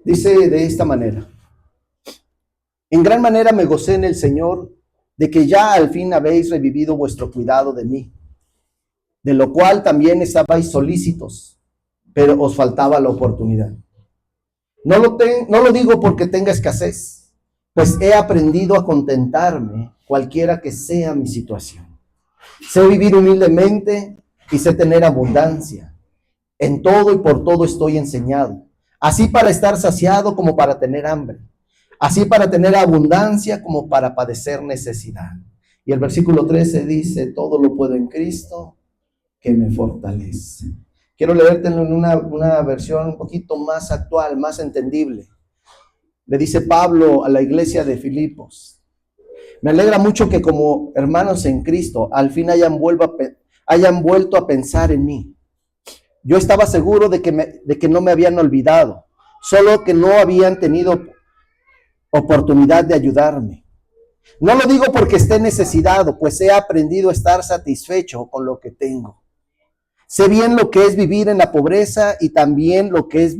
Dice de esta manera: en gran manera me gocé en el Señor de que ya al fin habéis revivido vuestro cuidado de mí, de lo cual también estabais solícitos, pero os faltaba la oportunidad. No lo digo porque tenga escasez, pues he aprendido a contentarme cualquiera que sea mi situación. Sé vivir humildemente y sé tener abundancia. En todo y por todo estoy enseñado, así para estar saciado como para tener hambre, así para tener abundancia como para padecer necesidad. Y el versículo 13 dice: todo lo puedo en Cristo que me fortalece. Quiero leértelo en una versión un poquito más actual, más entendible. Le dice Pablo a la iglesia de Filipos: me alegra mucho que como hermanos en Cristo al fin hayan vuelto a pensar en mí. Yo estaba seguro de que no me habían olvidado, solo que no habían tenido oportunidad de ayudarme. No lo digo porque esté necesitado, pues he aprendido a estar satisfecho con lo que tengo. Sé bien lo que es vivir en la pobreza y también lo que es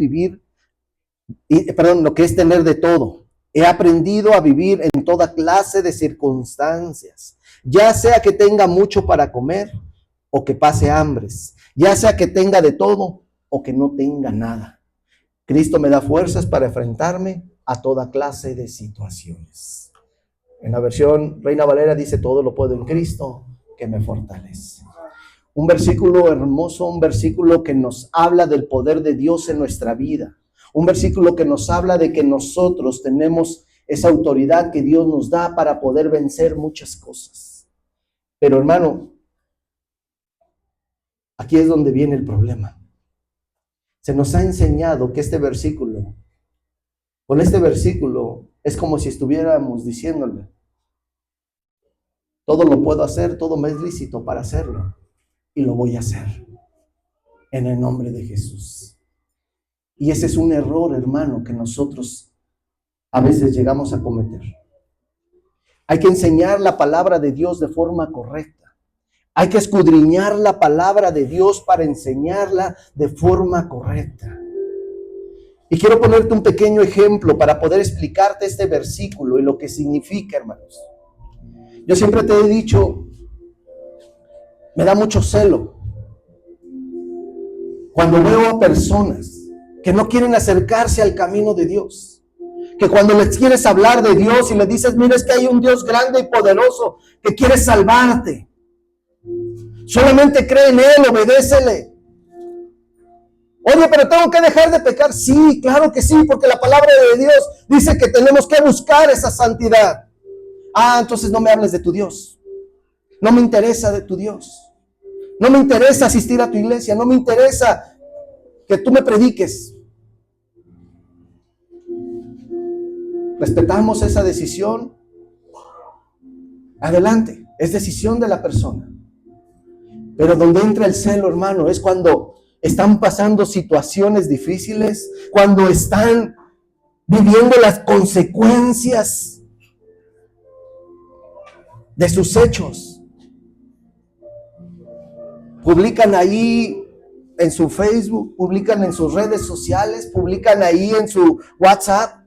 lo que es tener de todo. He aprendido a vivir en toda clase de circunstancias, ya sea que tenga mucho para comer o que pase hambres, ya sea que tenga de todo o que no tenga nada. Cristo me da fuerzas para enfrentarme a toda clase de situaciones. En la versión Reina Valera dice: todo lo puedo en Cristo que me fortalece. Un versículo hermoso, un versículo que nos habla del poder de Dios en nuestra vida. Un versículo que nos habla de que nosotros tenemos esa autoridad que Dios nos da para poder vencer muchas cosas. Pero hermano, aquí es donde viene el problema. Se nos ha enseñado que con este versículo, es como si estuviéramos diciéndole: todo lo puedo hacer, todo me es lícito para hacerlo, y lo voy a hacer en el nombre de Jesús. Y ese es un error, hermano, que nosotros a veces llegamos a cometer. Hay que enseñar la palabra de Dios de forma correcta. Hay que escudriñar la palabra de Dios para enseñarla de forma correcta. Y quiero ponerte un pequeño ejemplo para poder explicarte este versículo y lo que significa, hermanos. Yo siempre te he dicho, me da mucho celo cuando veo a personas que no quieren acercarse al camino de Dios, que cuando les quieres hablar de Dios y le dices: mira, es que hay un Dios grande y poderoso que quiere salvarte, solamente cree en Él, obedécele. Oye, pero tengo que dejar de pecar. Sí, claro que sí, porque la palabra de Dios dice que tenemos que buscar esa santidad. Entonces no me hables de tu Dios. No me interesa de tu Dios. No me interesa asistir a tu iglesia. No me interesa que tú me prediques. Respetamos esa decisión. Adelante, es decisión de la persona. Pero donde entra el celo, hermano, es cuando están pasando situaciones difíciles, cuando están viviendo las consecuencias de sus hechos. Publican ahí en su Facebook, publican en sus redes sociales, publican ahí en su WhatsApp: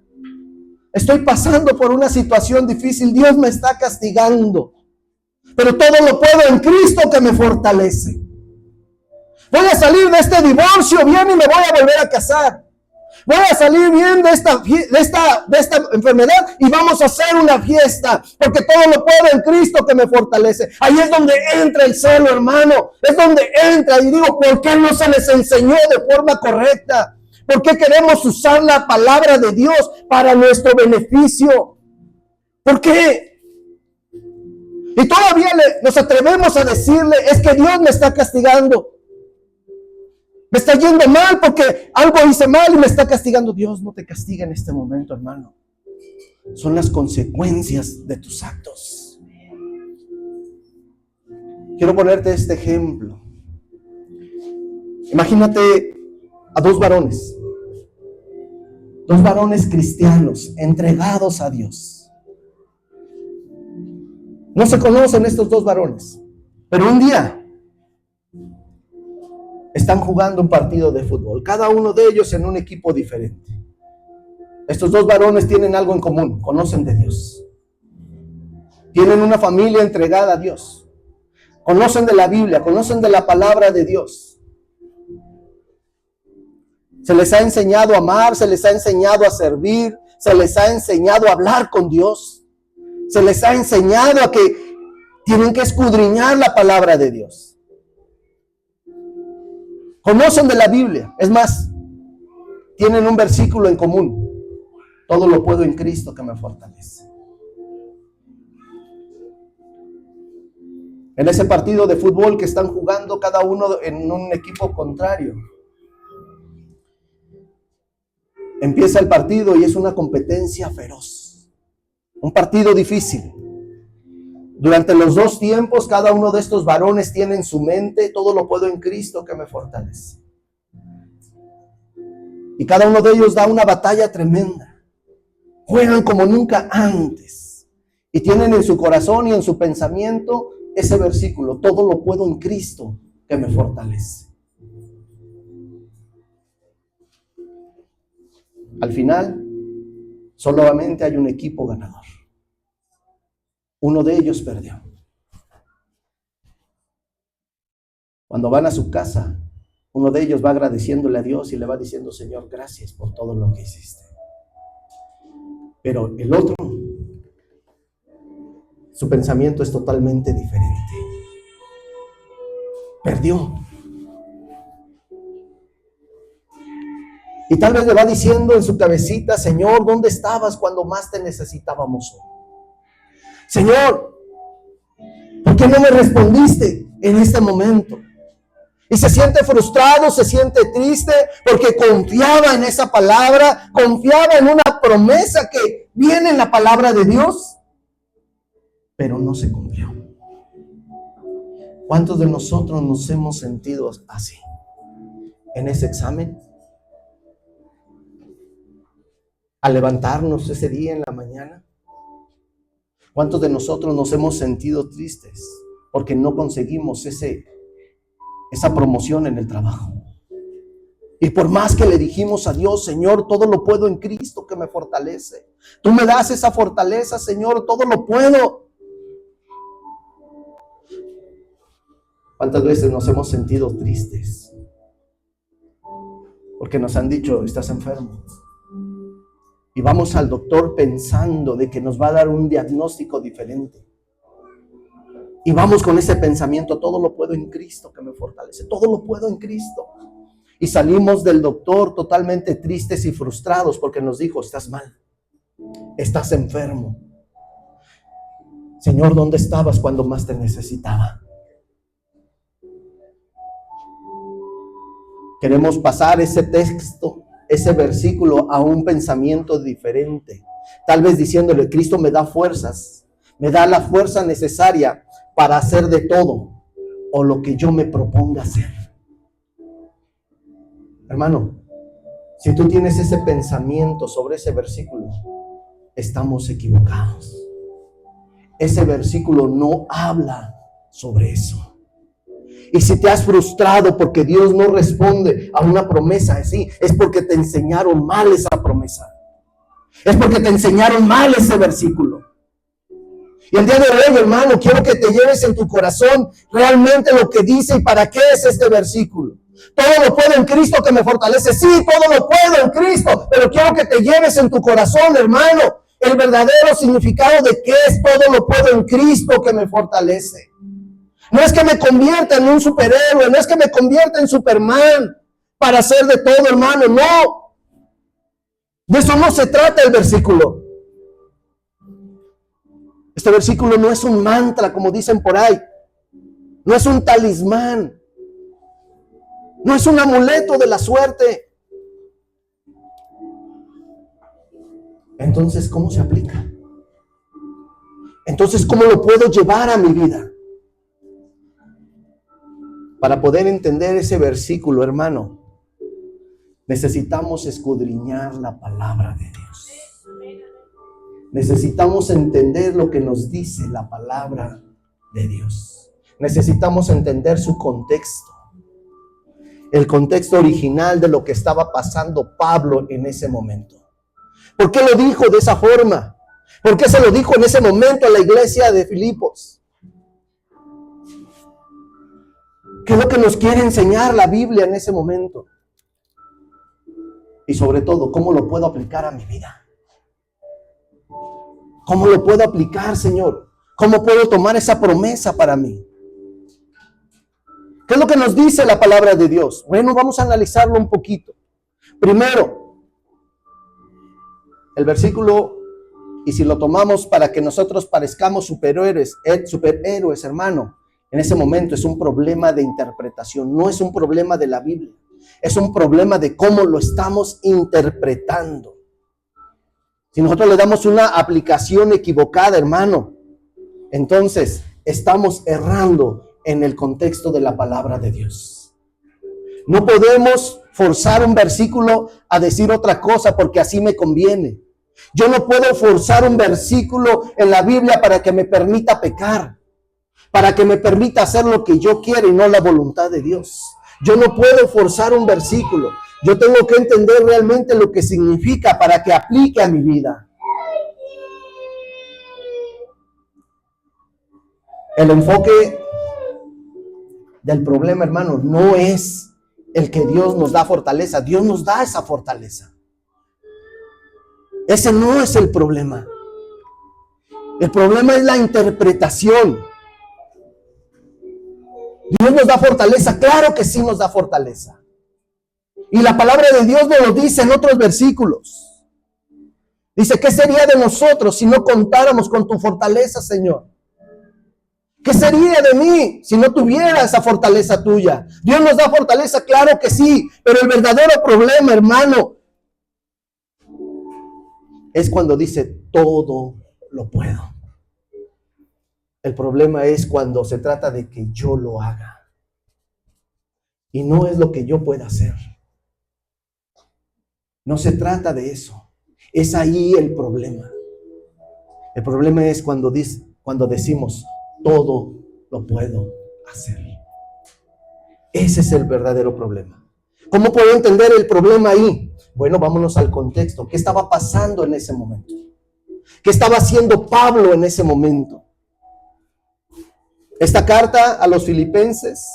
estoy pasando por una situación difícil, Dios me está castigando, pero todo lo puedo en Cristo que me fortalece. Voy a salir de este divorcio bien y me voy a volver a casar. Voy a salir bien de esta enfermedad y vamos a hacer una fiesta, porque todo lo puedo en Cristo que me fortalece. Ahí es donde entra el celo, hermano. Es donde entra, y digo, ¿por qué no se les enseñó de forma correcta? ¿Por qué queremos usar la palabra de Dios para nuestro beneficio? ¿Por qué? Y todavía nos atrevemos a decirle: es que Dios me está castigando. Me está yendo mal porque algo hice mal y me está castigando. Dios no te castiga en este momento, hermano. Son las consecuencias de tus actos. Quiero ponerte este ejemplo. Imagínate a dos varones cristianos, entregados a Dios. No se conocen estos dos varones, pero un día están jugando un partido de fútbol, cada uno de ellos en un equipo diferente. Estos dos varones tienen algo en común, conocen de Dios. Tienen una familia entregada a Dios. Conocen de la Biblia, conocen de la palabra de Dios. Se les ha enseñado a amar, se les ha enseñado a servir, se les ha enseñado a hablar con Dios. Se les ha enseñado a que tienen que escudriñar la palabra de Dios. Conocen de la Biblia. Es más, tienen un versículo en común. Todo lo puedo en Cristo que me fortalece. En ese partido de fútbol que están jugando cada uno en un equipo contrario, empieza el partido y es una competencia feroz. Un partido difícil. Durante los dos tiempos, cada uno de estos varones tiene en su mente: todo lo puedo en Cristo que me fortalece. Y cada uno de ellos da una batalla tremenda. Juegan como nunca antes. Y tienen en su corazón y en su pensamiento ese versículo: todo lo puedo en Cristo que me fortalece. Al final, solamente hay un equipo ganador. Uno de ellos perdió. Cuando van a su casa, uno de ellos va agradeciéndole a Dios y le va diciendo: Señor, gracias por todo lo que hiciste. Pero el otro, su pensamiento es totalmente diferente. Perdió. Y tal vez le va diciendo en su cabecita: Señor, ¿dónde estabas cuando más te necesitábamos hoy? Señor, ¿por qué no me respondiste en este momento? Y se siente frustrado, se siente triste, porque confiaba en esa palabra, confiaba en una promesa que viene en la palabra de Dios, pero no se cumplió. ¿Cuántos de nosotros nos hemos sentido así en ese examen? Al levantarnos ese día en la mañana, ¿cuántos de nosotros nos hemos sentido tristes porque no conseguimos esa promoción en el trabajo? Y por más que le dijimos a Dios: Señor, todo lo puedo en Cristo que me fortalece. Tú me das esa fortaleza, Señor, todo lo puedo. ¿Cuántas veces nos hemos sentido tristes porque nos han dicho: estás enfermo? Y vamos al doctor pensando de que nos va a dar un diagnóstico diferente. Y vamos con ese pensamiento: todo lo puedo en Cristo que me fortalece, todo lo puedo en Cristo. Y salimos del doctor totalmente tristes y frustrados porque nos dijo: estás mal, estás enfermo. Señor, ¿dónde estabas cuando más te necesitaba? Queremos pasar ese texto, ese versículo, a un pensamiento diferente. Tal vez diciéndole: Cristo me da fuerzas, me da la fuerza necesaria para hacer de todo o lo que yo me proponga hacer. Hermano, si tú tienes ese pensamiento sobre ese versículo, estamos equivocados. Ese versículo no habla sobre eso. Y si te has frustrado porque Dios no responde a una promesa así, es porque te enseñaron mal esa promesa. Es porque te enseñaron mal ese versículo. Y el día de hoy, hermano, quiero que te lleves en tu corazón realmente lo que dice y para qué es este versículo. Todo lo puedo en Cristo que me fortalece. Sí, todo lo puedo en Cristo, pero quiero que te lleves en tu corazón, hermano, el verdadero significado de qué es todo lo puedo en Cristo que me fortalece. No es que me convierta en un superhéroe, no es que me convierta en Superman para hacer de todo, hermano, no. De eso no se trata el versículo. Este versículo no es un mantra, como dicen por ahí. No es un talismán. No es un amuleto de la suerte. Entonces, ¿cómo se aplica? Entonces, ¿cómo lo puedo llevar a mi vida? Para poder entender ese versículo, hermano, necesitamos escudriñar la palabra de Dios. Necesitamos entender lo que nos dice la palabra de Dios. Necesitamos entender su contexto. El contexto original de lo que estaba pasando Pablo en ese momento. ¿Por qué lo dijo de esa forma? ¿Por qué se lo dijo en ese momento a la iglesia de Filipos? ¿Qué es lo que nos quiere enseñar la Biblia en ese momento? Y sobre todo, ¿cómo lo puedo aplicar a mi vida? ¿Cómo lo puedo aplicar, Señor? ¿Cómo puedo tomar esa promesa para mí? ¿Qué es lo que nos dice la palabra de Dios? Bueno, vamos a analizarlo un poquito. Primero, el versículo, y si lo tomamos para que nosotros parezcamos superhéroes, hermano, en ese momento es un problema de interpretación, no es un problema de la Biblia, es un problema de cómo lo estamos interpretando. Si nosotros le damos una aplicación equivocada, hermano, entonces estamos errando en el contexto de la palabra de Dios. No podemos forzar un versículo a decir otra cosa porque así me conviene. Yo no puedo forzar un versículo en la Biblia para que me permita pecar, para que me permita hacer lo que yo quiero y no la voluntad de Dios. Yo no puedo forzar un versículo. Yo tengo que entender realmente lo que significa para que aplique a mi vida. El enfoque del problema, hermano, no es el que Dios nos da fortaleza. Dios nos da esa fortaleza. Ese no es el problema. El problema es la interpretación. Dios nos da fortaleza, claro que sí nos da fortaleza. Y la palabra de Dios nos lo dice en otros versículos. Dice, ¿qué sería de nosotros si no contáramos con tu fortaleza, Señor? ¿Qué sería de mí si no tuviera esa fortaleza tuya? Dios nos da fortaleza, claro que sí, pero el verdadero problema, hermano, es cuando dice, todo lo puedo. El problema es cuando se trata de que yo lo haga. Y no es lo que yo pueda hacer. No se trata de eso. Es ahí el problema. El problema es cuando decimos, todo lo puedo hacer. Ese es el verdadero problema. ¿Cómo puedo entender el problema ahí? Bueno, vámonos al contexto. ¿Qué estaba pasando en ese momento? ¿Qué estaba haciendo Pablo en ese momento? Esta carta a los filipenses,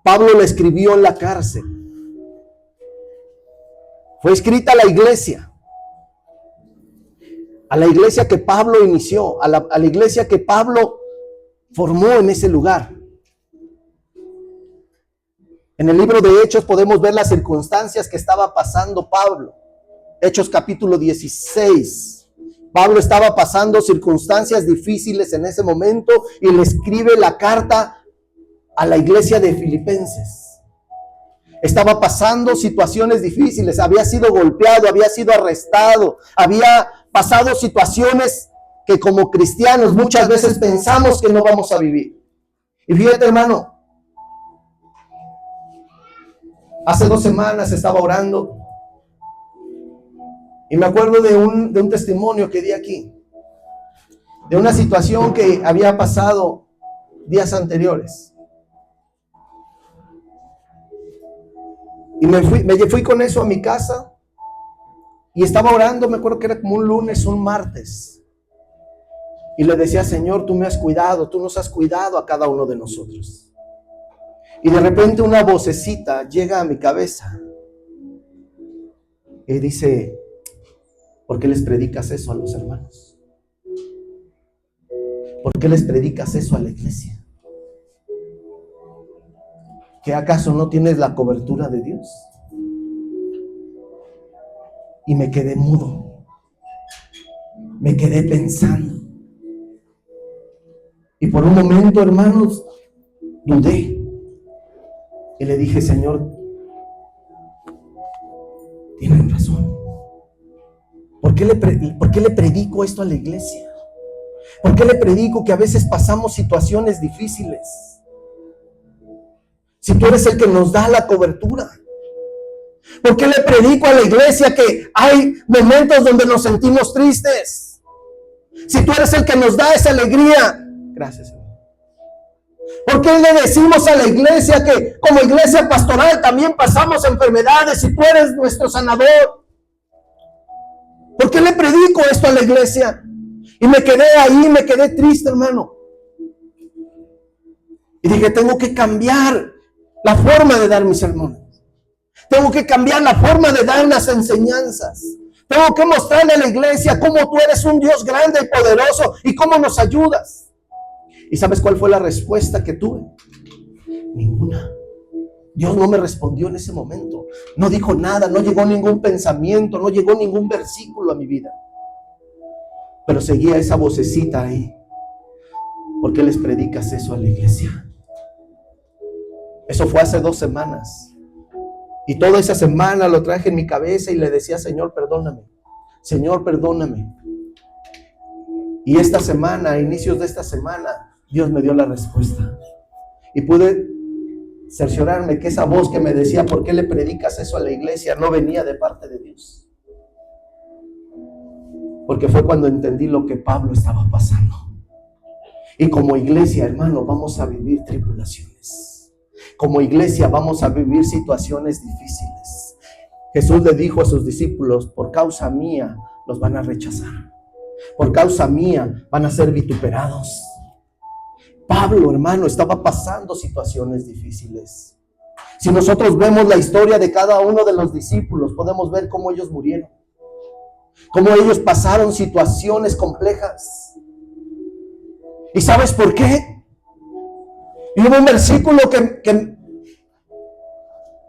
Pablo la escribió en la cárcel. Fue escrita a la iglesia que Pablo inició, a la iglesia que Pablo formó en ese lugar. En el libro de Hechos podemos ver las circunstancias que estaba pasando Pablo. Hechos capítulo 16. Pablo estaba pasando circunstancias difíciles en ese momento y le escribe la carta a la iglesia de Filipenses. Estaba pasando situaciones difíciles, había sido golpeado, había sido arrestado, había pasado situaciones que como cristianos muchas veces pensamos que no vamos a vivir. Y fíjate, hermano, hace 2 semanas estaba orando y me acuerdo de un testimonio que di aquí, de una situación que había pasado días anteriores. Y me fui con eso a mi casa y estaba orando, me acuerdo que era como un lunes, un martes. Y le decía, Señor, tú me has cuidado, tú nos has cuidado a cada uno de nosotros. Y de repente una vocecita llega a mi cabeza y dice, ¿por qué les predicas eso a los hermanos? ¿Por qué les predicas eso a la iglesia? ¿Que acaso no tienes la cobertura de Dios? Y me quedé mudo. Me quedé pensando. Y por un momento, hermanos, dudé. Y le dije, Señor, tienen razón. ¿Por qué le predico esto a la iglesia? ¿Por qué le predico que a veces pasamos situaciones difíciles? Si tú eres el que nos da la cobertura. ¿Por qué le predico a la iglesia que hay momentos donde nos sentimos tristes? Si tú eres el que nos da esa alegría. Gracias, Señor. ¿Por qué le decimos a la iglesia que como iglesia pastoral también pasamos enfermedades y tú eres nuestro sanador? ¿Por qué le predico esto a la iglesia? Y me quedé ahí, me quedé triste, hermano. Y dije, tengo que cambiar la forma de dar mis sermones. Tengo que cambiar la forma de dar las enseñanzas. Tengo que mostrarle a la iglesia cómo tú eres un Dios grande y poderoso y cómo nos ayudas. ¿Y sabes cuál fue la respuesta que tuve? Ninguna. Dios no me respondió en ese momento. No dijo nada, no llegó ningún pensamiento, no llegó ningún versículo a mi vida. Pero seguía esa vocecita ahí. ¿Por qué les predicas eso a la iglesia? Eso fue hace 2 semanas. Y toda esa semana lo traje en mi cabeza y le decía, Señor, perdóname. Señor, perdóname. Y esta semana, a inicios de esta semana, Dios me dio la respuesta. Y pude cerciorarme que esa voz que me decía, ¿por qué le predicas eso a la iglesia? No venía de parte de Dios. Porque fue cuando entendí lo que Pablo estaba pasando. Y como iglesia, hermano, vamos a vivir tribulaciones. Como iglesia vamos a vivir situaciones difíciles. Jesús le dijo a sus discípulos, por causa mía los van a rechazar. Por causa mía van a ser vituperados. Pablo, hermano, estaba pasando situaciones difíciles. Si nosotros vemos la historia de cada uno de los discípulos, podemos ver cómo ellos murieron. Cómo ellos pasaron situaciones complejas. ¿Y sabes por qué? Y hubo un versículo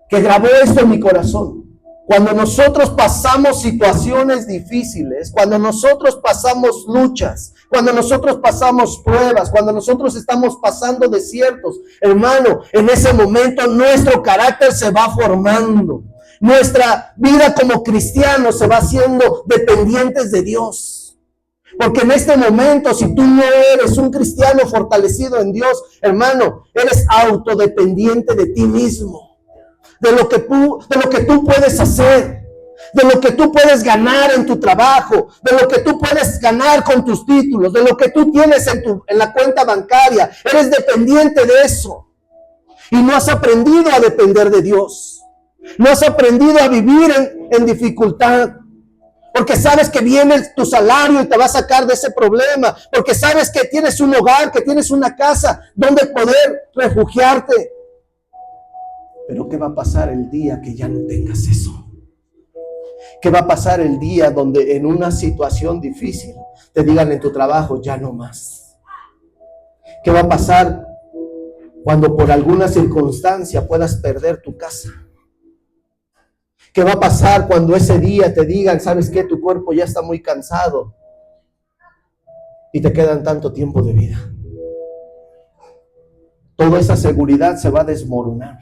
que grabó esto en mi corazón. Cuando nosotros pasamos situaciones difíciles, cuando nosotros pasamos luchas, cuando nosotros pasamos pruebas, cuando nosotros estamos pasando desiertos, hermano, en ese momento nuestro carácter se va formando. Nuestra vida como cristianos se va haciendo dependientes de Dios. Porque en este momento, si tú no eres un cristiano fortalecido en Dios, hermano, eres autodependiente de ti mismo, de lo que tú puedes hacer, de lo que tú puedes ganar en tu trabajo, de lo que tú puedes ganar con tus títulos, de lo que tú tienes en la cuenta bancaria. Eres dependiente de eso. Y no has aprendido a depender de Dios. No has aprendido a vivir en dificultad. Porque sabes que viene tu salario y te va a sacar de ese problema. Porque sabes que tienes un hogar, que tienes una casa donde poder refugiarte. Pero ¿qué va a pasar el día que ya no tengas eso? ¿Qué va a pasar el día donde en una situación difícil te digan en tu trabajo, ya no más? ¿Qué va a pasar cuando por alguna circunstancia puedas perder tu casa? ¿Qué va a pasar cuando ese día te digan, sabes qué, tu cuerpo ya está muy cansado y te quedan tanto tiempo de vida? Toda esa seguridad se va a desmoronar.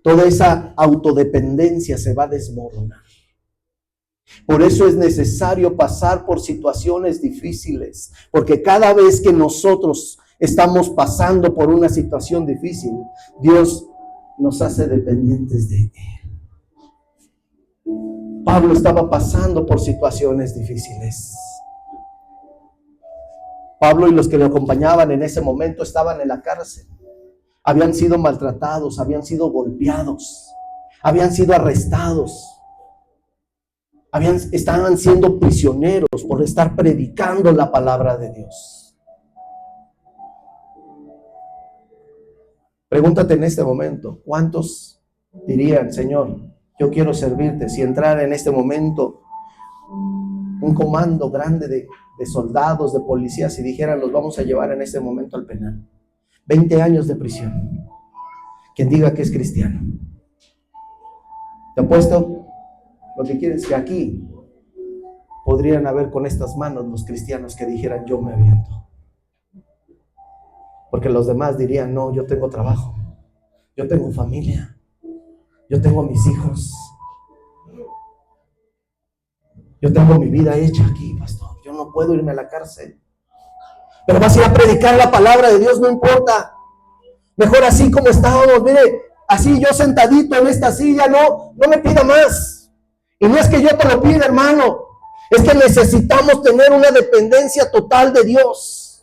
Toda esa autodependencia se va a desmoronar. Por eso es necesario pasar por situaciones difíciles, porque cada vez que nosotros estamos pasando por una situación difícil, Dios nos hace dependientes de Él. Pablo estaba pasando por situaciones difíciles. Pablo y los que le acompañaban en ese momento estaban en la cárcel. Habían sido maltratados, habían sido golpeados, habían sido arrestados. Estaban siendo prisioneros por estar predicando la palabra de Dios. Pregúntate en este momento, ¿cuántos dirían, Señor, yo quiero servirte? Si entrara en este momento un comando grande de soldados, de policías y dijeran, los vamos a llevar en este momento al penal. 20 años de prisión. Quien diga que es cristiano. Te apuesto, lo que quieres que aquí podrían haber con estas manos los cristianos que dijeran, yo me aviento. Porque los demás dirían, no, yo tengo trabajo, yo tengo familia, yo tengo mis hijos, yo tengo mi vida hecha aquí, pastor, yo no puedo irme a la cárcel. Pero vas a ir a predicar la palabra de Dios, no importa. Mejor así como estábamos, mire, así yo sentadito en esta silla, no me pida más. Y no es que yo te lo pida, hermano, es que necesitamos tener una dependencia total de Dios.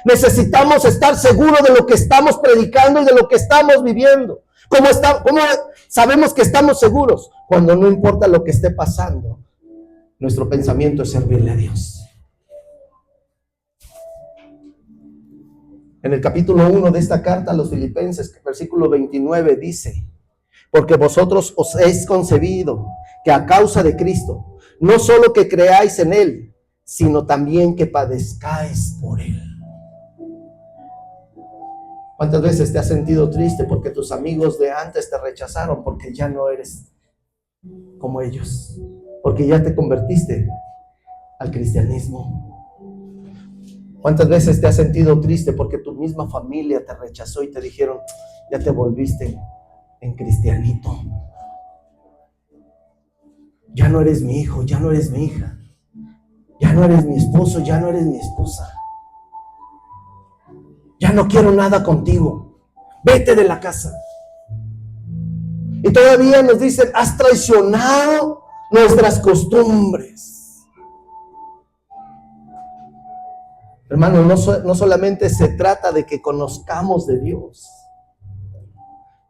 Necesitamos estar seguros de lo que estamos predicando y de lo que estamos viviendo. ¿Cómo sabemos que estamos seguros? Cuando no importa lo que esté pasando, nuestro pensamiento es servirle a Dios. En el capítulo 1 de esta carta a los Filipenses, versículo 29 dice: porque vosotros os es concebido que a causa de Cristo, no solo que creáis en Él, sino también que padezcáis por Él. ¿Cuántas veces te has sentido triste porque tus amigos de antes te rechazaron porque ya no eres como ellos? Porque ya te convertiste al cristianismo. ¿Cuántas veces te has sentido triste porque tu misma familia te rechazó y te dijeron: ya te volviste en cristianito? Ya no eres mi hijo, ya no eres mi hija, ya no eres mi esposo, ya no eres mi esposa. Ya no quiero nada contigo, vete de la casa. Y todavía nos dicen: has traicionado nuestras costumbres. Hermano, no solamente se trata de que conozcamos de Dios,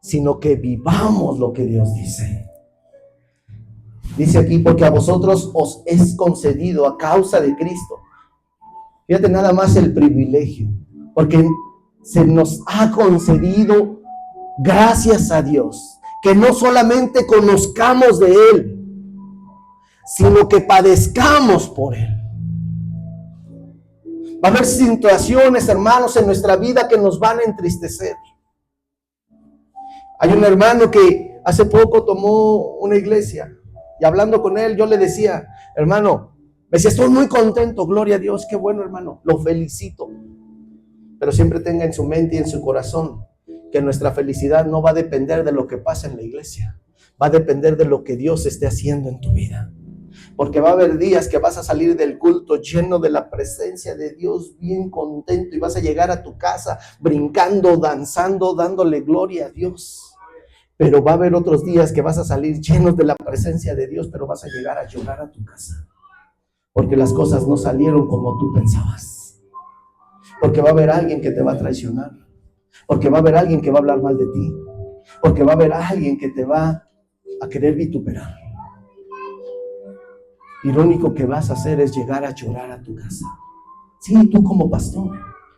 sino que vivamos lo que Dios dice. Dice aquí: porque a vosotros os es concedido a causa de Cristo. Fíjate nada más el privilegio, porque se nos ha concedido, gracias a Dios, que no solamente conozcamos de Él, sino que padezcamos por Él. Va a haber situaciones, hermanos, en nuestra vida que nos van a entristecer. Hay un hermano que hace poco tomó una iglesia, y hablando con él, yo le decía: hermano, me decía: estoy muy contento, gloria a Dios, qué bueno, hermano, lo felicito. Pero siempre tenga en su mente y en su corazón que nuestra felicidad no va a depender de lo que pasa en la iglesia, va a depender de lo que Dios esté haciendo en tu vida. Porque va a haber días que vas a salir del culto lleno de la presencia de Dios, bien contento, y vas a llegar a tu casa brincando, danzando, dándole gloria a Dios. Pero va a haber otros días que vas a salir llenos de la presencia de Dios, pero vas a llegar a llorar a tu casa, porque las cosas no salieron como tú pensabas. Porque va a haber alguien que te va a traicionar, porque va a haber alguien que va a hablar mal de ti, porque va a haber alguien que te va a querer vituperar. Y lo único que vas a hacer es llegar a llorar a tu casa. Sí, tú como pastor,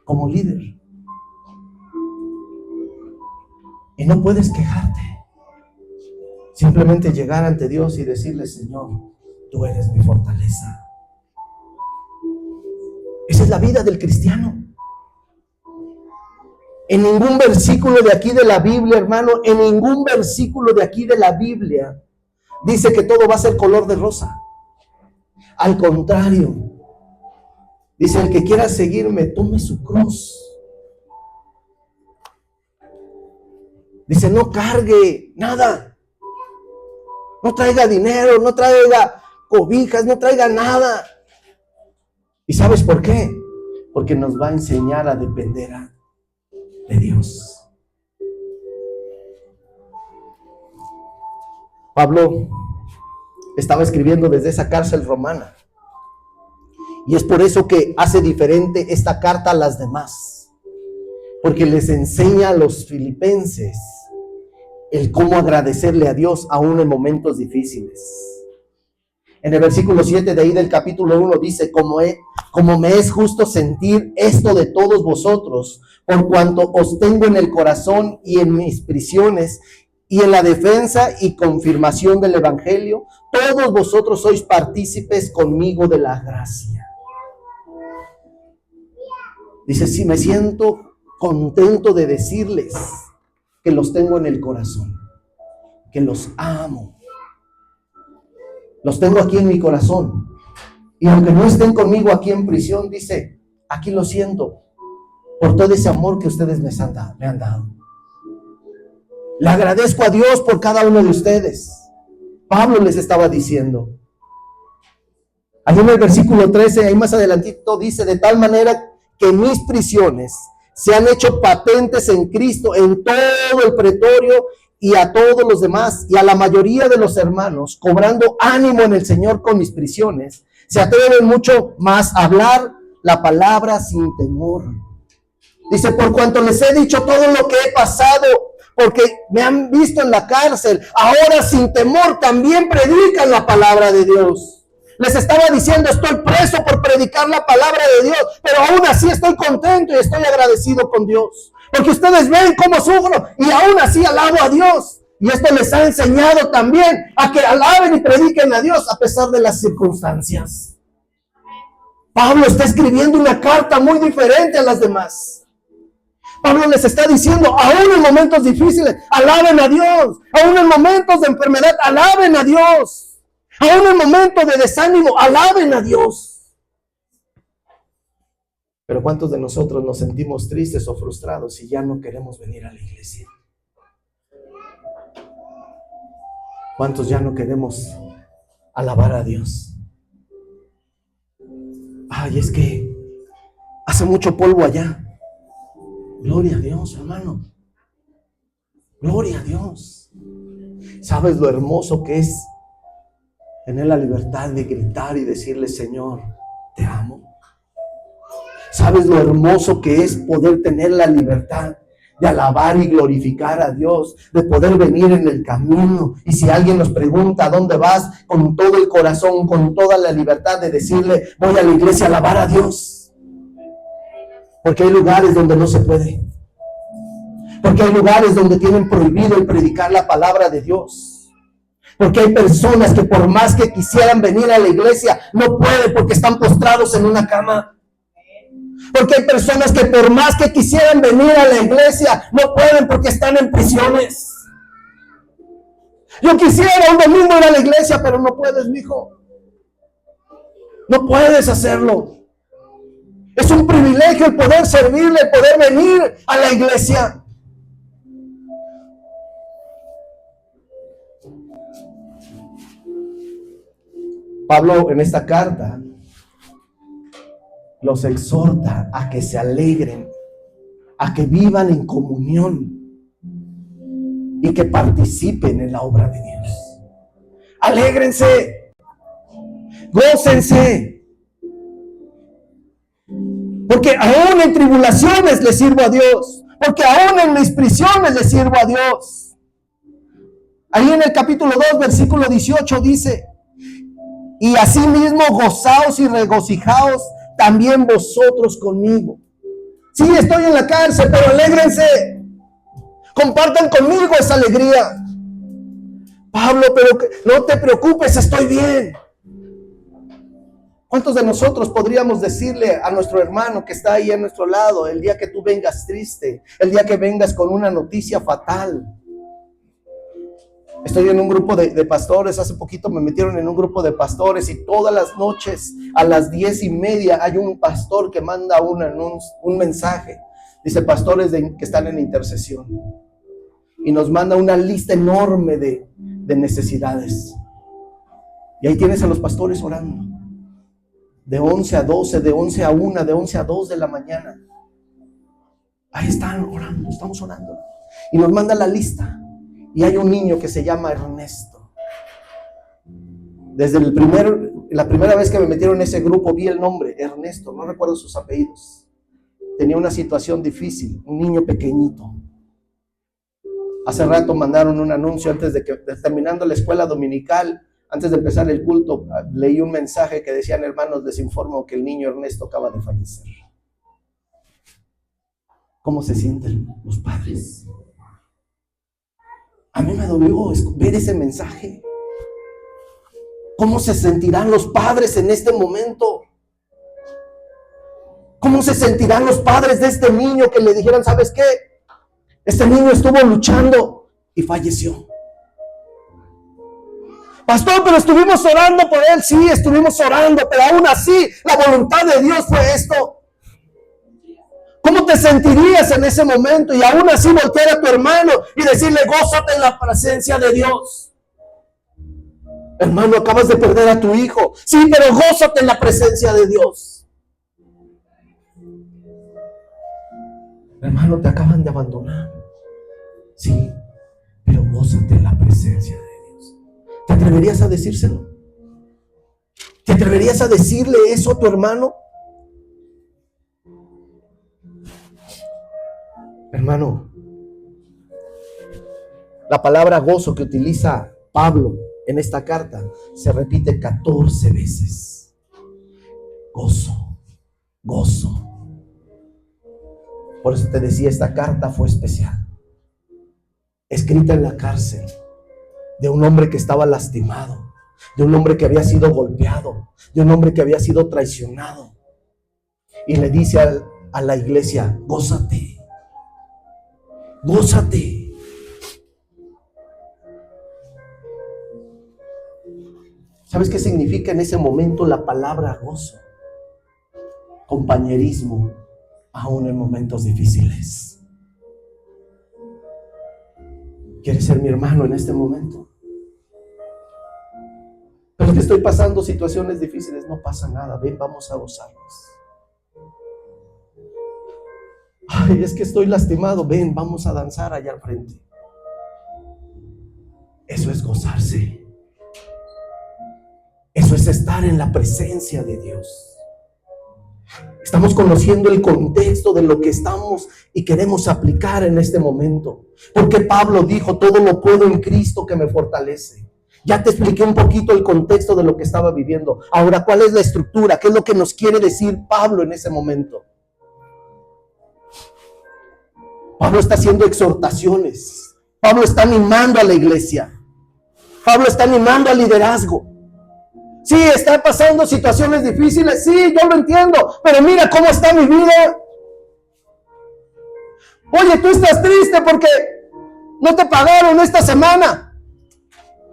como líder. Y no puedes quejarte. Simplemente llegar ante Dios y decirle: Señor, tú eres mi fortaleza. Esa es la vida del cristiano. En ningún versículo de aquí de la Biblia, hermano, en ningún versículo de aquí de la Biblia dice que todo va a ser color de rosa. Al contrario, dice: el que quiera seguirme, tome su cruz. Dice: no cargue nada, no traiga dinero, no traiga cobijas, no traiga nada. ¿Y sabes por qué? Porque nos va a enseñar a depender de Dios. Pablo estaba escribiendo desde esa cárcel romana, y es por eso que hace diferente esta carta a las demás, porque les enseña a los filipenses el cómo agradecerle a Dios aún en momentos difíciles. En el versículo 7 de ahí del capítulo 1 dice: como me es justo sentir esto de todos vosotros, por cuanto os tengo en el corazón y en mis prisiones, y en la defensa y confirmación del evangelio, todos vosotros sois partícipes conmigo de la gracia. Dice: sí, me siento contento de decirles que los tengo en el corazón, que los amo. Los tengo aquí en mi corazón. Y aunque no estén conmigo aquí en prisión, dice: aquí lo siento por todo ese amor que ustedes me han dado. Le agradezco a Dios por cada uno de ustedes. Pablo les estaba diciendo. Ahí en el versículo 13, ahí más adelantito dice: de tal manera que mis prisiones se han hecho patentes en Cristo en todo el pretorio y a todos los demás y a la mayoría de los hermanos, cobrando ánimo en el Señor con mis prisiones, se atreven mucho más a hablar la palabra sin temor. Dice: por cuanto les he dicho todo lo que he pasado, porque me han visto en la cárcel, ahora sin temor también predican la palabra de Dios. Les estaba diciendo, estoy preso por predicar la palabra de Dios, pero aún así estoy contento y estoy agradecido con Dios. Porque ustedes ven cómo sufro y aún así alabo a Dios. Y esto les ha enseñado también a que alaben y prediquen a Dios a pesar de las circunstancias. Pablo está escribiendo una carta muy diferente a las demás. Pablo les está diciendo, aún en momentos difíciles, alaben a Dios. Aún en momentos de enfermedad, alaben a Dios. Aún en momentos de desánimo, alaben a Dios. Pero ¿cuántos de nosotros nos sentimos tristes o frustrados y ya no queremos venir a la iglesia? ¿Cuántos ya no queremos alabar a Dios? Ay, es que hace mucho polvo allá. Gloria a Dios, hermano. Gloria a Dios. ¿Sabes lo hermoso que es tener la libertad de gritar y decirle, Señor, te amo? ¿Sabes lo hermoso que es poder tener la libertad de alabar y glorificar a Dios, de poder venir en el camino? Y si alguien nos pregunta, ¿a dónde vas? Con todo el corazón, con toda la libertad de decirle, voy a la iglesia a alabar a Dios. Porque hay lugares donde no se puede. Porque hay lugares donde tienen prohibido el predicar la palabra de Dios. Porque hay personas que por más que quisieran venir a la iglesia, no pueden porque están postrados en una cama. Porque hay personas que por más que quisieran venir a la iglesia, no pueden porque están en prisiones. Yo quisiera un domingo ir a la iglesia, pero no puedes, mijo. No puedes hacerlo. Es un privilegio el poder servirle, el poder venir a la iglesia. Pablo en esta carta los exhorta a que se alegren, a que vivan en comunión y que participen en la obra de Dios. Alégrense, gócense. Porque aún en tribulaciones le sirvo a Dios. Porque aún en mis prisiones le sirvo a Dios. Ahí en el capítulo 2, versículo 18 dice, y asimismo gozaos y regocijaos también vosotros conmigo. Sí, estoy en la cárcel, pero alégrense. Compartan conmigo esa alegría. Pablo, pero no te preocupes, estoy bien. ¿Cuántos de nosotros podríamos decirle a nuestro hermano que está ahí a nuestro lado, el día que tú vengas triste, el día que vengas con una noticia fatal? Estoy en un grupo de pastores, hace poquito me metieron en un grupo de pastores y todas las noches a las 10:30 hay un pastor que manda un mensaje. Dice, pastores que están en intercesión. Y nos manda una lista enorme de necesidades. Y ahí tienes a los pastores orando. De 11 a 12, de 11 a 1, de 11 a 2 de la mañana. Ahí están orando, estamos orando. Y nos manda la lista. Y hay un niño que se llama Ernesto. Desde la primera vez que me metieron en ese grupo vi el nombre, Ernesto, no recuerdo sus apellidos. Tenía una situación difícil, un niño pequeñito. Hace rato mandaron un anuncio antes de que, terminando la escuela dominical, antes de empezar el culto, leí un mensaje que decían, hermanos, les informo que el niño Ernesto acaba de fallecer. ¿Cómo se sienten los padres? A mí me dolió ver ese mensaje. ¿Cómo se sentirán los padres en este momento? ¿Cómo se sentirán los padres de este niño que le dijeran, ¿sabes qué? Este niño estuvo luchando y falleció. Pastor, pero estuvimos orando por él. Sí, estuvimos orando, pero aún así la voluntad de Dios fue esto. ¿Cómo te sentirías en ese momento? Y aún así voltear a tu hermano y decirle, gózate en la presencia de Dios. Hermano, acabas de perder a tu hijo. Sí, pero gózate en la presencia de Dios. Hermano, te acaban de abandonar. Sí, pero gózate en la presencia de Dios. ¿Te atreverías a decírselo? ¿Te atreverías a decirle eso a tu hermano? Hermano, la palabra gozo que utiliza Pablo en esta carta se repite 14 veces. Gozo, gozo. Por eso te decía, esta carta fue especial. Escrita en la cárcel, de un hombre que estaba lastimado, de un hombre que había sido golpeado, de un hombre que había sido traicionado. Y le dice a la iglesia, gózate, gózate. ¿Sabes qué significa en ese momento la palabra gozo? Compañerismo, aún en momentos difíciles. ¿Quieres ser mi hermano en este momento? Pero que estoy pasando situaciones difíciles, no pasa nada, ven, vamos a gozarnos. Ay, es que estoy lastimado, ven, vamos a danzar allá al frente. Eso es gozarse. Eso es estar en la presencia de Dios. Estamos conociendo el contexto de lo que estamos y queremos aplicar en este momento. Porque Pablo dijo, todo lo puedo en Cristo que me fortalece. Ya te expliqué un poquito el contexto de lo que estaba viviendo. Ahora, ¿cuál es la estructura? ¿Qué es lo que nos quiere decir Pablo en ese momento? Pablo está haciendo exhortaciones. Pablo está animando a la iglesia. Pablo está animando al liderazgo. Sí, está pasando situaciones difíciles, sí, yo lo entiendo, pero mira cómo está mi vida. Oye, tú estás triste porque no te pagaron esta semana.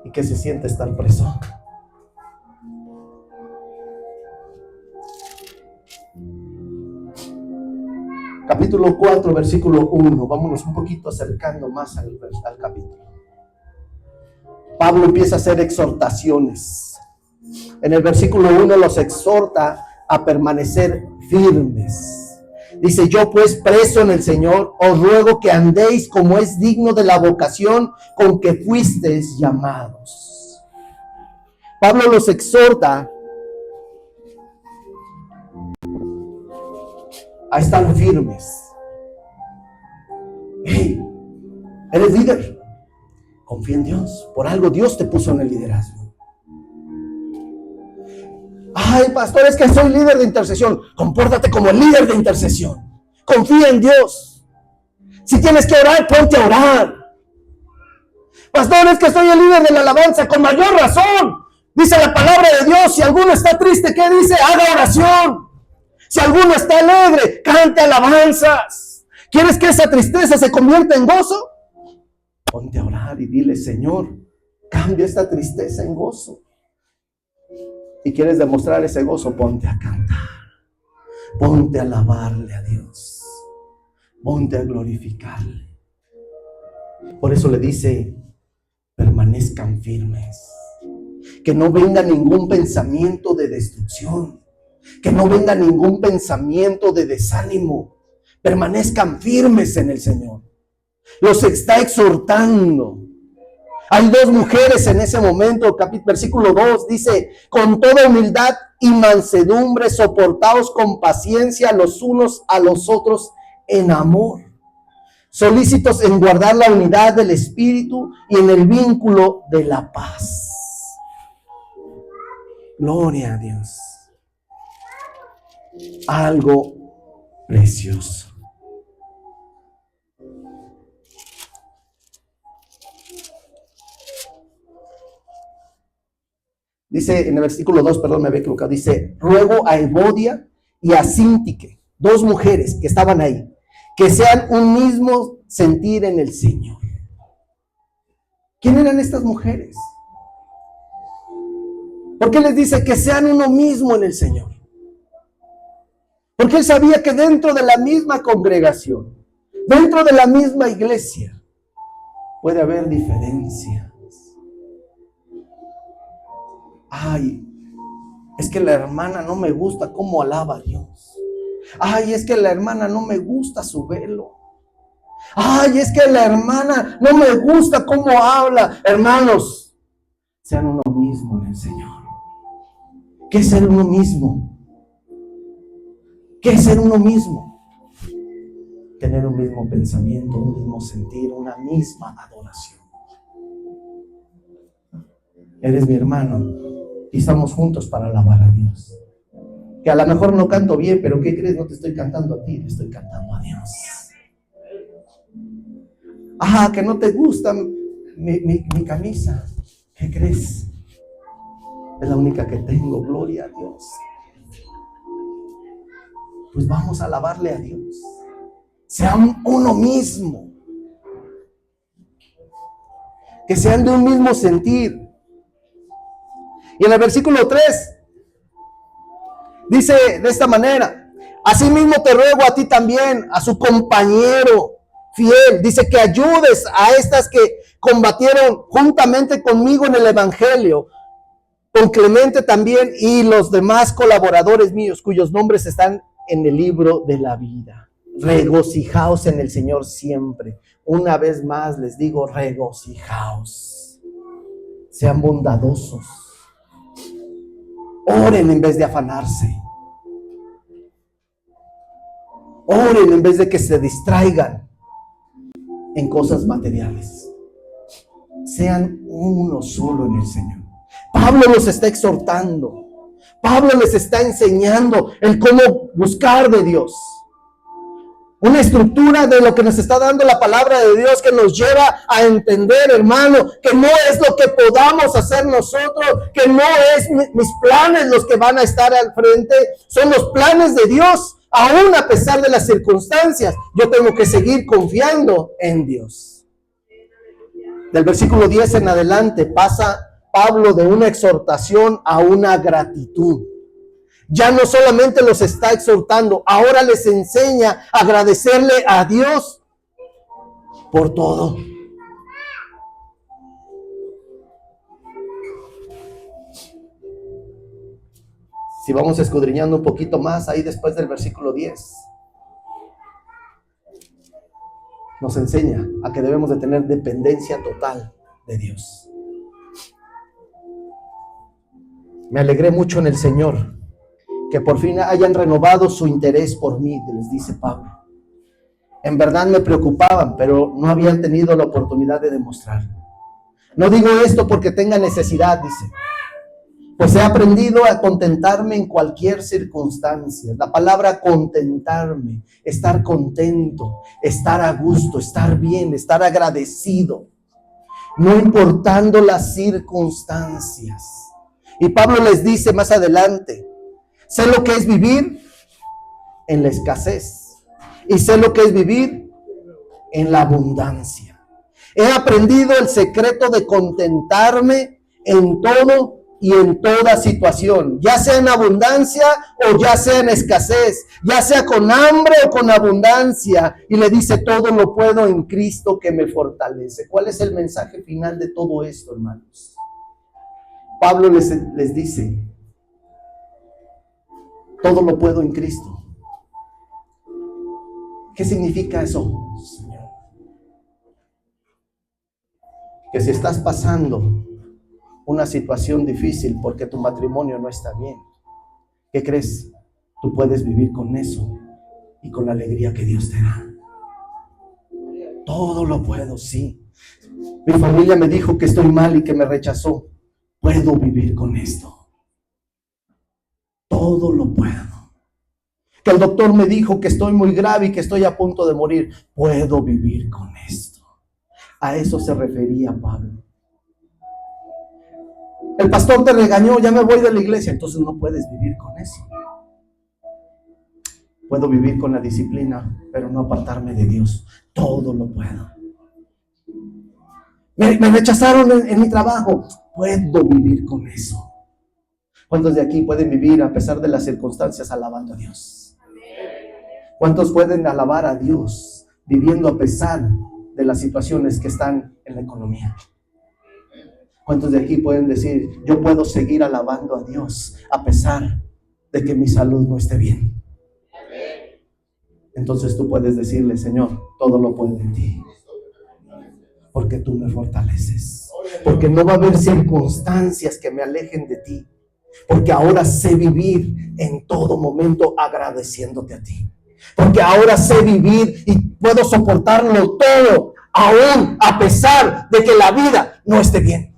¿Y qué se siente estar preso? Capítulo 4, versículo 1. Vámonos un poquito acercando más al capítulo. Pablo empieza a hacer exhortaciones. En el versículo 1 los exhorta a permanecer firmes. Dice, yo pues preso en el Señor, os ruego que andéis como es digno de la vocación con que fuisteis llamados. Pablo los exhorta a estar firmes. Hey, eres líder, confía en Dios. Por algo Dios te puso en el liderazgo. Ay, pastor, es que soy líder de intercesión. Compórtate como el líder de intercesión. Confía en Dios. Si tienes que orar, ponte a orar. Pastor, es que soy el líder de la alabanza. Con mayor razón. Dice la palabra de Dios. Si alguno está triste, ¿qué dice? Haga oración. Si alguno está alegre, cante alabanzas. ¿Quieres que esa tristeza se convierta en gozo? Ponte a orar y dile, Señor, cambia esta tristeza en gozo. Y quieres demostrar ese gozo, ponte a cantar, ponte a alabarle a Dios, ponte a glorificarle. Por eso le dice, permanezcan firmes, que no venga ningún pensamiento de destrucción, que no venga ningún pensamiento de desánimo. Permanezcan firmes en el Señor. Los está exhortando. Hay dos mujeres en ese momento, versículo 2, dice, con toda humildad y mansedumbre, soportaos con paciencia los unos a los otros en amor, solícitos en guardar la unidad del Espíritu y en el vínculo de la paz. Gloria a Dios. Algo precioso. Dice en el versículo 2, perdón, me había equivocado, dice, ruego a Evodia y a Síntique, dos mujeres que estaban ahí, que sean un mismo sentir en el Señor. ¿Quién eran estas mujeres? ¿Por qué les dice que sean uno mismo en el Señor? Porque él sabía que dentro de la misma congregación, dentro de la misma iglesia, puede haber diferencias. Ay, es que la hermana no me gusta cómo alaba a Dios. Ay, es que la hermana no me gusta su velo. Ay, es que la hermana no me gusta cómo habla. Hermanos, sean uno mismo en el Señor. ¿Qué es ser uno mismo? ¿Qué es ser uno mismo? Tener un mismo pensamiento, un mismo sentir, una misma adoración. eres mi hermano y estamos juntos para alabar a Dios. Que a lo mejor no canto bien, pero ¿qué crees? No te estoy cantando a ti, te estoy cantando a Dios. Que no te gusta mi camisa. ¿Qué crees? Es la única que tengo, gloria a Dios. Pues vamos a alabarle a Dios. Sean uno mismo. Que sean de un mismo sentir. Y en el versículo 3 dice de esta manera: asimismo te ruego a ti también, a su compañero fiel, dice que ayudes a estas que combatieron juntamente conmigo en el evangelio, con Clemente también y los demás colaboradores míos, cuyos nombres están en el libro de la vida. Regocijaos en el Señor siempre. Una vez más les digo, regocijaos. Sean bondadosos. Oren en vez de afanarse. Oren en vez de que se distraigan en cosas materiales. Sean uno solo en el Señor. Pablo los está exhortando. Pablo les está enseñando el cómo buscar de Dios. Una estructura de lo que nos está dando la palabra de Dios, que nos lleva a entender, hermano, que no es lo que podamos hacer nosotros, que no es mis planes los que van a estar al frente, son los planes de Dios. Aún a pesar de las circunstancias, yo tengo que seguir confiando en Dios. Del versículo 10 en adelante pasa Pablo de una exhortación a una gratitud. Ya no solamente los está exhortando, ahora les enseña a agradecerle a Dios por todo. Si vamos escudriñando un poquito más ahí después del versículo 10, nos enseña a que debemos de tener dependencia total de Dios. Me alegré mucho en el Señor que por fin hayan renovado su interés por mí, les dice Pablo. En verdad me preocupaban, pero no habían tenido la oportunidad de demostrarlo. No digo esto porque tenga necesidad, dice, pues he aprendido a contentarme en cualquier circunstancia. La palabra contentarme, estar contento, estar a gusto, estar bien, estar agradecido, no importando las circunstancias. Y Pablo les dice más adelante: sé lo que es vivir en la escasez y sé lo que es vivir en la abundancia. He aprendido el secreto de contentarme en todo y en toda situación, ya sea en abundancia o ya sea en escasez, ya sea con hambre o con abundancia. Y le dice: todo lo puedo en Cristo que me fortalece. ¿Cuál es el mensaje final de todo esto, hermanos? Pablo les dice: todo lo puedo en Cristo. ¿Qué significa eso, Señor? Que si estás pasando una situación difícil porque tu matrimonio no está bien, ¿qué crees? Tú puedes vivir con eso y con la alegría que Dios te da. Todo lo puedo, sí. Mi familia me dijo que estoy mal y que me rechazó. Puedo vivir con esto. Todo lo puedo. Que el doctor me dijo que estoy muy grave y que estoy a punto de morir. Puedo vivir con esto. A eso se refería Pablo. El pastor te regañó, ya me voy de la iglesia. Entonces no puedes vivir con eso. Puedo vivir con la disciplina, pero no apartarme de Dios. Todo lo puedo. Me rechazaron en mi trabajo. Puedo vivir con eso. ¿Cuántos de aquí pueden vivir a pesar de las circunstancias alabando a Dios? ¿Cuántos pueden alabar a Dios viviendo a pesar de las situaciones que están en la economía? ¿Cuántos de aquí pueden decir: yo puedo seguir alabando a Dios a pesar de que mi salud no esté bien? Entonces tú puedes decirle: Señor, todo lo puedo en ti, porque tú me fortaleces, porque no va a haber circunstancias que me alejen de ti, porque ahora sé vivir en todo momento agradeciéndote a ti, porque ahora sé vivir y puedo soportarlo todo, aún a pesar de que la vida no esté bien,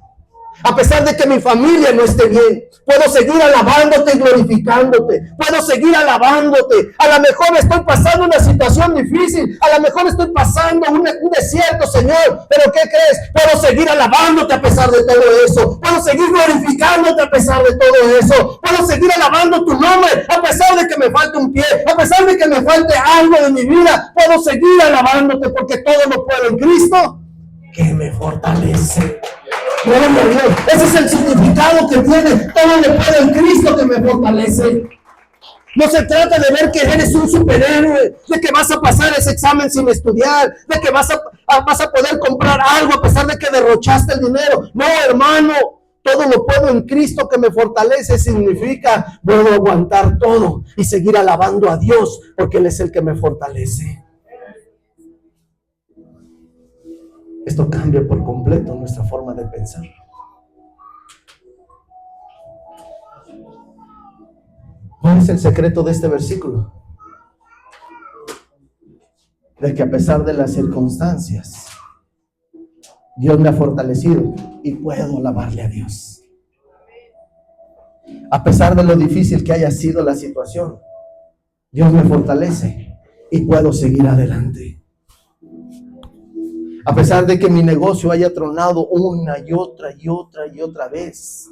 A pesar de que mi familia no esté bien, puedo seguir alabándote y glorificándote. Puedo seguir alabándote. A lo mejor estoy pasando una situación difícil. A lo mejor estoy pasando un desierto, Señor. Pero ¿qué crees? Puedo seguir alabándote a pesar de todo eso. Puedo seguir glorificándote a pesar de todo eso. Puedo seguir alabando tu nombre a pesar de que me falte un pie. A pesar de que me falte algo de mi vida. Puedo seguir alabándote porque todo lo puedo en Cristo que me fortalece. Gloria a Dios. Ese es el significado que tiene. Todo le puedo en Cristo que me fortalece. No se trata de ver que eres un superhéroe, de que vas a pasar ese examen sin estudiar, de que vas a poder comprar algo a pesar de que derrochaste el dinero. No, hermano, todo lo puedo en Cristo que me fortalece. Significa, puedo aguantar todo y seguir alabando a Dios porque Él es el que me fortalece. Esto cambia por completo nuestra forma de pensar. ¿Cuál es el secreto de este versículo? De que a pesar de las circunstancias, Dios me ha fortalecido y puedo alabarle a Dios. A pesar de lo difícil que haya sido la situación, Dios me fortalece y puedo seguir adelante. A pesar de que mi negocio haya tronado una y otra vez,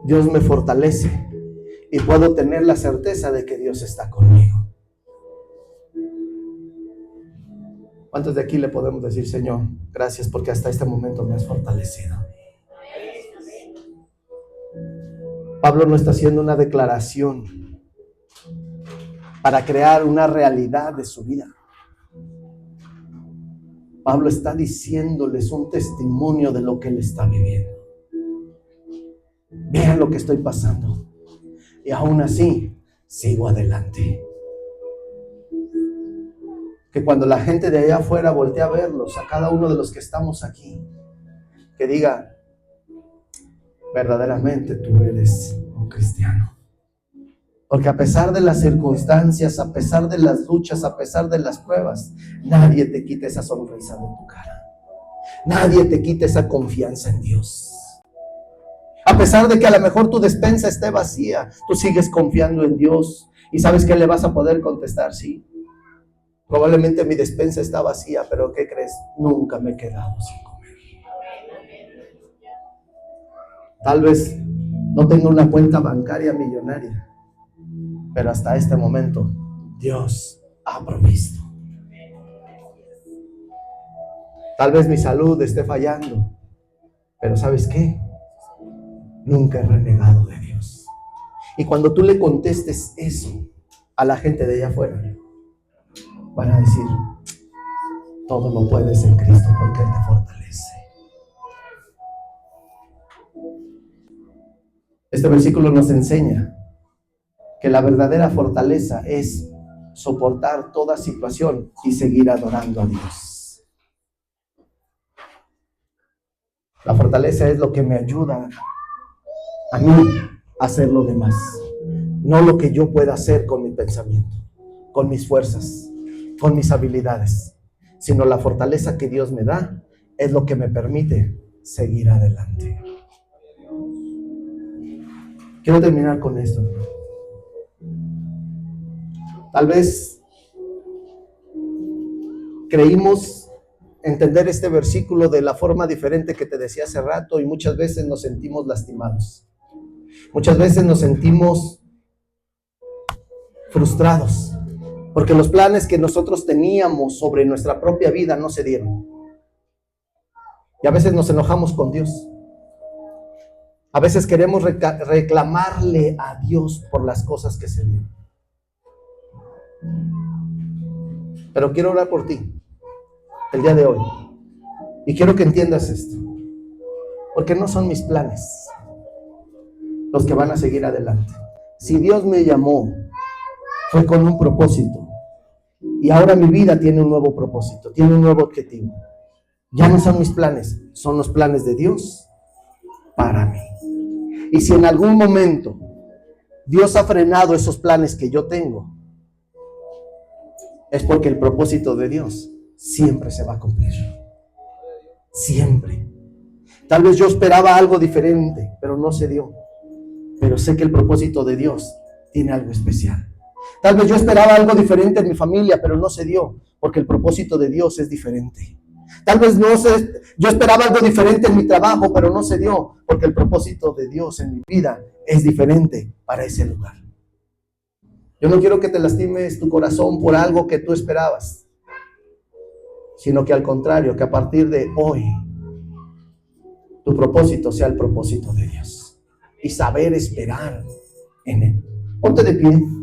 Dios me fortalece y puedo tener la certeza de que Dios está conmigo. ¿Cuántos de aquí le podemos decir, Señor, gracias porque hasta este momento me has fortalecido? Pablo no está haciendo una declaración para crear una realidad de su vida. Pablo está diciéndoles un testimonio de lo que él está viviendo. Vean lo que estoy pasando. Y aún así, sigo adelante. Que cuando la gente de allá afuera voltee a verlos, a cada uno de los que estamos aquí, que diga, verdaderamente tú eres un cristiano. Porque a pesar de las circunstancias, a pesar de las luchas, a pesar de las pruebas, nadie te quita esa sonrisa de tu cara. Nadie te quita esa confianza en Dios. A pesar de que a lo mejor tu despensa esté vacía, tú sigues confiando en Dios. ¿Y sabes qué le vas a poder contestar? Sí. Probablemente mi despensa está vacía, pero ¿qué crees? Nunca me he quedado sin comer. Tal vez no tengo una cuenta bancaria millonaria, pero hasta este momento Dios ha provisto. Tal vez mi salud esté fallando, pero ¿sabes qué? Nunca he renegado de Dios. Y cuando tú le contestes eso a la gente de allá afuera, van a decir, todo lo puedes en Cristo porque Él te fortalece. Este versículo nos enseña que la verdadera fortaleza es soportar toda situación y seguir adorando a Dios. La fortaleza es lo que me ayuda a mí a hacer lo demás, no lo que yo pueda hacer con mi pensamiento, con mis fuerzas, con mis habilidades, sino la fortaleza que Dios me da es lo que me permite seguir adelante. Quiero terminar con esto. Tal vez creímos entender este versículo de la forma diferente que te decía hace rato y muchas veces nos sentimos lastimados. Muchas veces nos sentimos frustrados porque los planes que nosotros teníamos sobre nuestra propia vida no se dieron. Y a veces nos enojamos con Dios. A veces queremos reclamarle a Dios por las cosas que se dieron. Pero quiero orar por ti el día de hoy. Y quiero que entiendas esto. Porque no son mis planes los que van a seguir adelante. Si Dios me llamó, fue con un propósito. Y ahora mi vida tiene un nuevo propósito, tiene un nuevo objetivo. Ya no son mis planes, son los planes de Dios para mí. Y si en algún momento Dios ha frenado esos planes que yo tengo, es porque el propósito de Dios siempre se va a cumplir. Siempre. Tal vez yo esperaba algo diferente, pero no se dio. Pero sé que el propósito de Dios tiene algo especial. Tal vez yo esperaba algo diferente en mi familia, pero no se dio, porque el propósito de Dios es diferente. Tal vez yo esperaba algo diferente en mi trabajo, pero no se dio, porque el propósito de Dios en mi vida es diferente para ese lugar. Yo no quiero que te lastimes tu corazón por algo que tú esperabas, sino que al contrario, que a partir de hoy, tu propósito sea el propósito de Dios y saber esperar en Él. Ponte de pie.